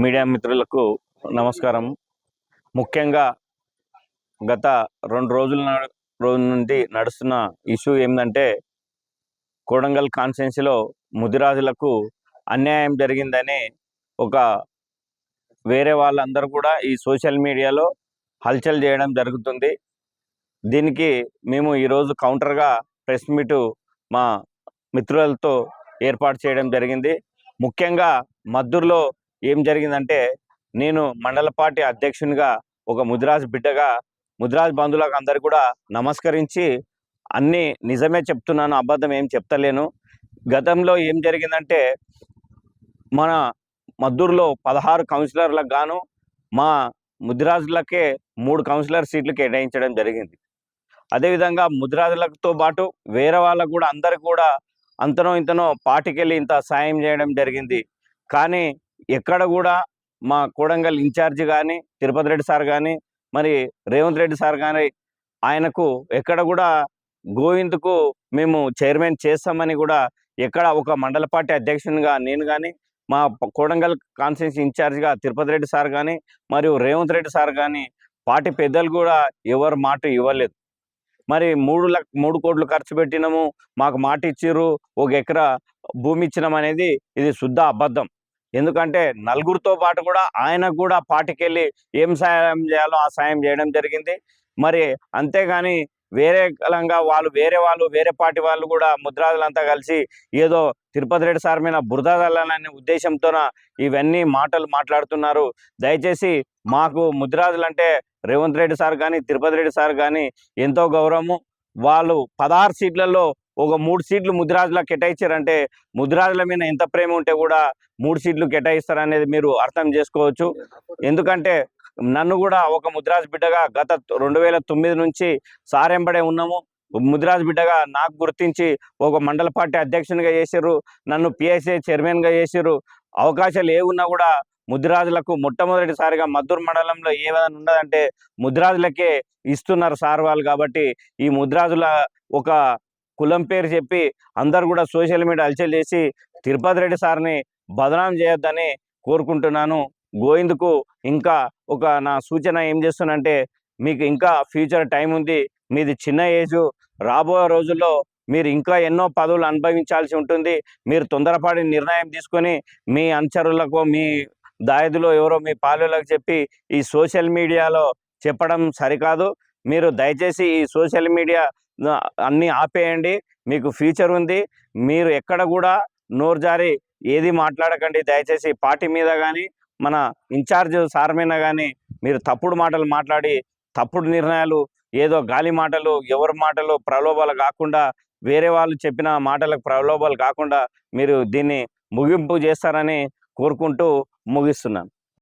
Media మిత్రులకు నమస్కారం. ముఖ్యంగా గత 2 రోజుల నుండి నడుస్తున్న ఇష్యూ ఏంటంటే, కొడంగల్ కాన్స్టిట్యున్సీలో ముదిరాజులకు అన్యాయం జరిగిందని ఒక వేరే వాళ్ళందరూ కూడా ఈ సోషల్ మీడియాలో హల్చల్ చేయడం జరుగుతుంది. దీనికి మేము ఈరోజు కౌంటర్గా ప్రెస్ మీటు మా మిత్రులతో ఏర్పాటు చేయడం జరిగింది. ముఖ్యంగా మద్దూరులో ఏం జరిగిందంటే, నేను మండల పార్టీ అధ్యక్షునిగా ఒక ముదిరాజ్ బిడ్డగా ముదిరాజ్ బంధువులకు అందరికీ కూడా నమస్కరించి అన్నీ నిజమే చెప్తున్నాను, అబద్ధం ఏం చెప్తలేను. గతంలో ఏం జరిగిందంటే, మన మద్దూరులో 16 కౌన్సిలర్లకు గాను మా ముదిరాజులకే 3 కౌన్సిలర్ సీట్లు కేటాయించడం జరిగింది. అదేవిధంగా ముదిరాజులతో పాటు వేరే వాళ్ళకు కూడా అందరికి కూడా అంతనో ఇంతనో పార్టీకెళ్ళి ఇంత సాయం చేయడం జరిగింది. కానీ ఎక్కడ కూడా మా కొడంగల్ ఇన్ఛార్జి కానీ, తిరుపతి రెడ్డి సార్ కానీ, మరి రేవంత్ రెడ్డి సార్ కానీ ఆయనకు ఎక్కడ కూడా గోవింద్కు మేము చైర్మన్ చేస్తామని కూడా ఎక్కడ ఒక మండల పార్టీ అధ్యక్షునిగా నేను కానీ, మా కొడంగల్ కాన్స్టిట్యున్సీ ఇన్ఛార్జిగా తిరుపతి రెడ్డి సార్ కానీ, మరియు రేవంత్ రెడ్డి సార్ కానీ పార్టీ పెద్దలు కూడా ఎవరు మాట ఇవ్వలేదు. మరి 3 కోట్లు ఖర్చు పెట్టినాము, మాకు మాట ఇచ్చిర్రు, 1 ఎకరా భూమి ఇచ్చినాం అనేది ఇది శుద్ధ అబద్ధం. ఎందుకంటే నలుగురితో పాటు కూడా ఆయనకు కూడా పార్టీకెళ్ళి ఏం సాయం చేయాలో ఆ సాయం చేయడం జరిగింది. మరి అంతేగాని వేరే కలంగా వేరే పార్టీ వాళ్ళు కూడా ముద్రాజులంతా కలిసి ఏదో తిరుపతి రెడ్డి సార్ మీద బురద చల్లాలనే ఉద్దేశంతోన ఇవన్నీ మాటలు మాట్లాడుతున్నారు. దయచేసి మాకు ముద్రాజులంటే రేవంత్ రెడ్డి సార్ కానీ, తిరుపతి రెడ్డి సార్ కానీ ఎంతో గౌరవము. వాళ్ళు 16 సీట్లలో ఒక 3 సీట్లు ముదిరాజులకు కేటాయించారంటే ముదిరాజుల మీద ఎంత ప్రేమ ఉంటే కూడా 3 సీట్లు కేటాయిస్తారనేది మీరు అర్థం చేసుకోవచ్చు. ఎందుకంటే నన్ను కూడా ఒక ముదిరాజు బిడ్డగా గత 2009 నుంచి సారెంబడే ఉన్నాము. ముదిరాజు బిడ్డగా నాకు గుర్తించి ఒక మండల పార్టీ అధ్యక్షునిగా చేసిర్రు, నన్ను పిఎస్ఏ చైర్మన్గా చేసిర్రు. అవకాశాలు ఏమున్నా కూడా ముదిరాజులకు మొట్టమొదటిసారిగా మద్దూరు మండలంలో ఏమైనా ఉన్నదంటే ముదిరాజులకే ఇస్తున్నారు సార్ వాళ్ళు. కాబట్టి ఈ ముదిరాజుల ఒక కులం పేరు చెప్పి అందరు కూడా సోషల్ మీడియా హల్చల్ చేసి తిరుపతి రెడ్డి సార్ని బదనాం చేయొద్దని కోరుకుంటున్నాను. గోవింద్కు ఇంకా ఒక నా సూచన ఏం చేస్తున్నంటే, మీకు ఇంకా ఫ్యూచర్ టైం ఉంది, మీది చిన్న ఏజు, రాబోయే రోజుల్లో మీరు ఇంకా ఎన్నో పదవులు అనుభవించాల్సి ఉంటుంది. మీరు తొందరపాటు నిర్ణయం తీసుకొని మీ అనుచరులకు, మీ దాయదులో ఎవరో మీ పాలెలకు చెప్పి ఈ సోషల్ మీడియాలో చెప్పడం సరికాదు. మీరు దయచేసి ఈ సోషల్ మీడియా అన్నీ ఆపేయండి. మీకు ఫ్యూచర్ ఉంది. మీరు ఎక్కడ కూడా నోరు జారి ఏది మాట్లాడకండి. దయచేసి పార్టీ మీద కానీ, మన ఇన్ఛార్జ్ సార్ మీద కానీ మీరు తప్పుడు మాటలు మాట్లాడి తప్పుడు నిర్ణయాలు, ఏదో గాలి మాటలు, ఎవరి మాటలు ప్రలోభాలు కాకుండా, వేరే వాళ్ళు చెప్పిన మాటలకు ప్రలోభాలు కాకుండా మీరు దీన్ని ముగింపు చేస్తారని కోరుకుంటూ ముగిస్తున్నాను.